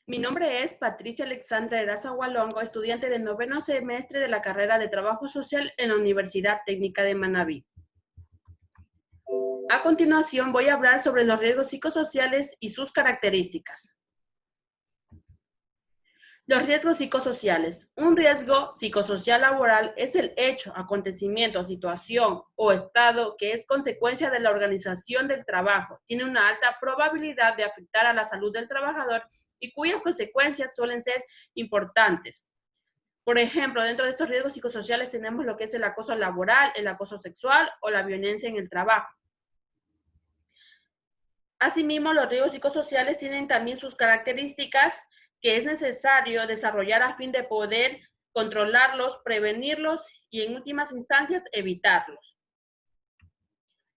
Mi nombre es Patricia Alexandra Eraza Hualongo, estudiante del 9º semestre de la carrera de Trabajo Social en la Universidad Técnica de Manabí. A continuación voy a hablar sobre los riesgos psicosociales y sus características. Los riesgos psicosociales. Un riesgo psicosocial laboral es el hecho, acontecimiento, situación o estado que es consecuencia de la organización del trabajo. Tiene una alta probabilidad de afectar a la salud del trabajador y cuyas consecuencias suelen ser importantes. Por ejemplo, dentro de estos riesgos psicosociales tenemos lo que es el acoso laboral, el acoso sexual o la violencia en el trabajo. Asimismo, los riesgos psicosociales tienen también sus características que es necesario desarrollar a fin de poder controlarlos, prevenirlos y en últimas instancias evitarlos.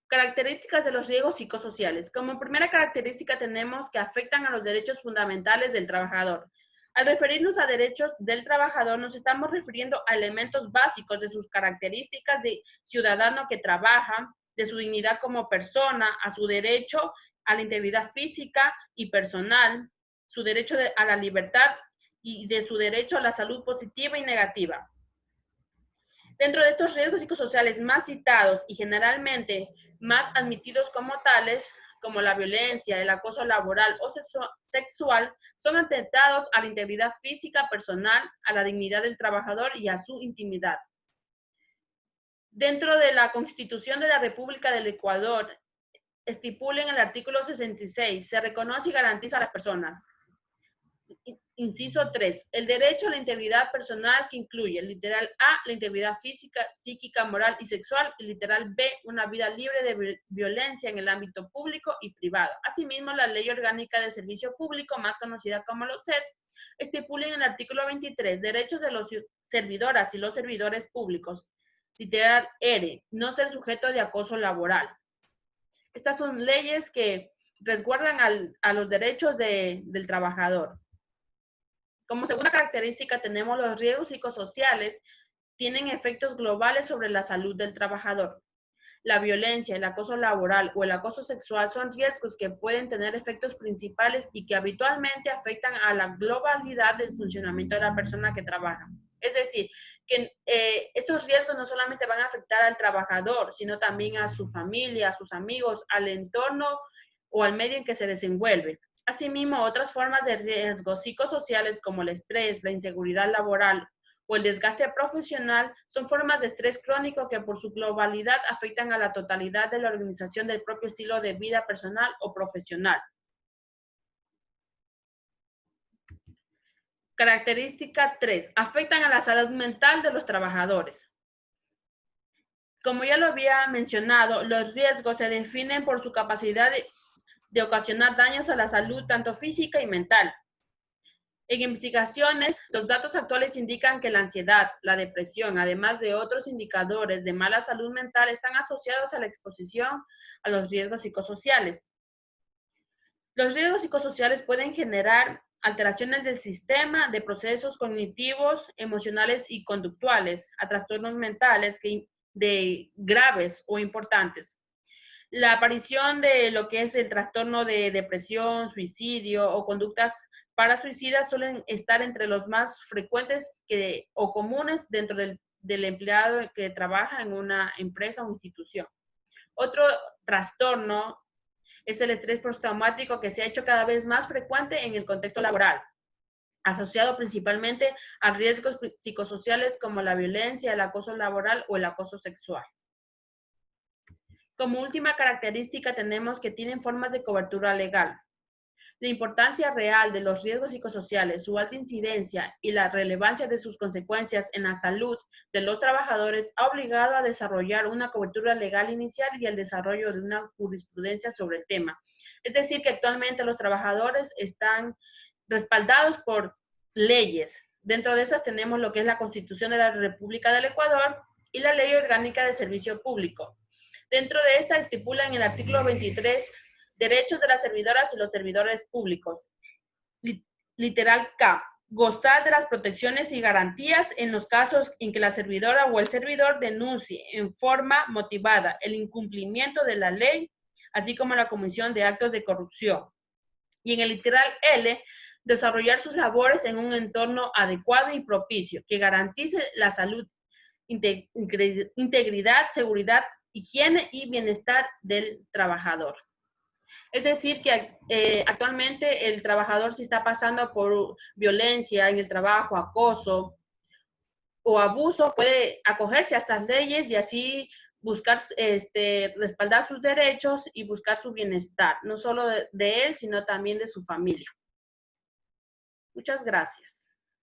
Características de los riesgos psicosociales. Como primera característica tenemos que afectan a los derechos fundamentales del trabajador. Al referirnos a derechos del trabajador, nos estamos refiriendo a elementos básicos de sus características de ciudadano que trabaja, de su dignidad como persona, a su derecho a la integridad física y personal, su derecho a la libertad y de su derecho a la salud positiva y negativa. Dentro de estos riesgos psicosociales más citados y generalmente más admitidos como tales, como la violencia, el acoso laboral o sexual, son atentados a la integridad física personal, a la dignidad del trabajador y a su intimidad. Dentro de la Constitución de la República del Ecuador, estipula en el artículo 66, se reconoce y garantiza a las personas. Inciso 3, el derecho a la integridad personal que incluye, literal A, la integridad física, psíquica, moral y sexual, y literal B, una vida libre de violencia en el ámbito público y privado. Asimismo, la Ley Orgánica de Servicio Público, más conocida como LOSED, estipula en el artículo 23, derechos de las servidoras y los servidores públicos, literal R, no ser sujeto de acoso laboral. Estas son leyes que resguardan a los derechos del trabajador. Como segunda característica tenemos los riesgos psicosociales, tienen efectos globales sobre la salud del trabajador. La violencia, el acoso laboral o el acoso sexual son riesgos que pueden tener efectos principales y que habitualmente afectan a la globalidad del funcionamiento de la persona que trabaja. Es decir, que estos riesgos no solamente van a afectar al trabajador, sino también a su familia, a sus amigos, al entorno o al medio en que se desenvuelve. Asimismo, otras formas de riesgos psicosociales como el estrés, la inseguridad laboral o el desgaste profesional son formas de estrés crónico que por su globalidad afectan a la totalidad de la organización del propio estilo de vida personal o profesional. Característica 3. Afectan a la salud mental de los trabajadores. Como ya lo había mencionado, los riesgos se definen por su capacidad de ocasionar daños a la salud tanto física y mental. En investigaciones, los datos actuales indican que la ansiedad, la depresión, además de otros indicadores de mala salud mental, están asociados a la exposición a los riesgos psicosociales. Los riesgos psicosociales pueden generar alteraciones del sistema de procesos cognitivos, emocionales y conductuales, a trastornos mentales de graves o importantes. La aparición de lo que es el trastorno de depresión, suicidio o conductas parasuicidas suelen estar entre los más frecuentes o comunes dentro del empleado que trabaja en una empresa o institución. Otro trastorno es el estrés postraumático que se ha hecho cada vez más frecuente en el contexto laboral, asociado principalmente a riesgos psicosociales como la violencia, el acoso laboral o el acoso sexual. Como última característica tenemos que tienen formas de cobertura legal. La importancia real de los riesgos psicosociales, su alta incidencia y la relevancia de sus consecuencias en la salud de los trabajadores ha obligado a desarrollar una cobertura legal inicial y el desarrollo de una jurisprudencia sobre el tema. Es decir, que actualmente los trabajadores están respaldados por leyes. Dentro de esas tenemos lo que es la Constitución de la República del Ecuador y la Ley Orgánica de Servicio Público. Dentro de esta estipula en el artículo 23 derechos de las servidoras y los servidores públicos. Literal K. Gozar de las protecciones y garantías en los casos en que la servidora o el servidor denuncie en forma motivada el incumplimiento de la ley, así como la comisión de actos de corrupción. Y en el literal L, desarrollar sus labores en un entorno adecuado y propicio que garantice la salud, integridad, seguridad, higiene y bienestar del trabajador. Es decir, que actualmente el trabajador, si está pasando por violencia en el trabajo, acoso o abuso, puede acogerse a estas leyes y así buscar, respaldar sus derechos y buscar su bienestar, no solo de él, sino también de su familia. Muchas gracias.